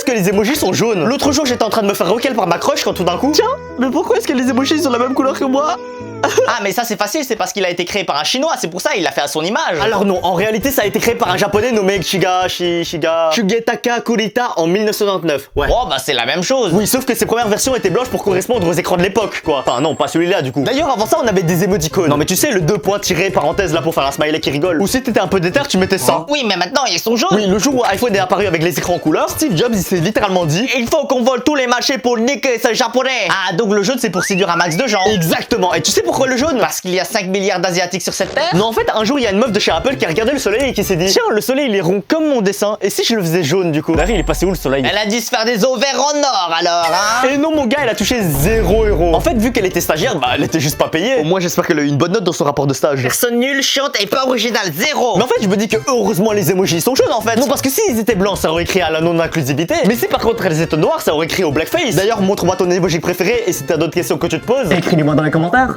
est-ce que les emojis sont jaunes? L'autre jour, j'étais en train de me faire recal par ma crush quand tout d'un coup... Tiens, mais pourquoi est-ce que les emojis sont la même couleur que moi? Ah mais ça c'est facile, c'est parce qu'il a été créé par un chinois, c'est pour ça il l'a fait à son image. Alors non, en réalité ça a été créé par un japonais nommé Shugetaka Kurita en 1999. Ouais. Oh bah c'est la même chose. Oui, sauf que ses premières versions étaient blanches pour correspondre aux écrans de l'époque, quoi. Enfin non, pas celui-là du coup. D'ailleurs, avant ça, on avait des émoticônes. Non mais tu sais, le 2 points tiré parenthèse là pour faire un smiley qui rigole. Ou si t'étais un peu déter, tu mettais ça. Oui mais maintenant ils sont jaunes. Oui, le jour où iPhone est apparu avec les écrans en couleur, Steve Jobs il s'est littéralement dit: il faut qu'on vole tous les marchés pour niquer ce japonais. Ah donc le jaune c'est pour séduire un max de gens. Exactement. Et tu sais pourquoi le jaune? Parce qu'il y a 5 milliards d'asiatiques sur cette terre. Non, en fait, un jour, il y a une meuf de chez Apple qui a regardé le soleil et qui s'est dit: tiens, le soleil il est rond comme mon dessin, et si je le faisais jaune du coup? Larry, il est passé où le soleil? Elle a dû se faire des ovaires en or alors, hein. Et non, mon gars, elle a touché 0 €. En fait, vu qu'elle était stagiaire, bah elle était juste pas payée. Au moins, j'espère qu'elle a eu une bonne note dans son rapport de stage. Personne nulle, chiante et pas original, zéro. Mais en fait, je me dis que heureusement les emojis sont jaunes en fait. Non, parce que s'ils étaient blancs, ça aurait crié à la non-inclusivité. Mais si par contre elles étaient noires, ça aurait crié au blackface. D'ailleurs, montre-moi ton emoji préféré et si t'as d'autres questions que tu te poses, Écris-les-moi dans les commentaires.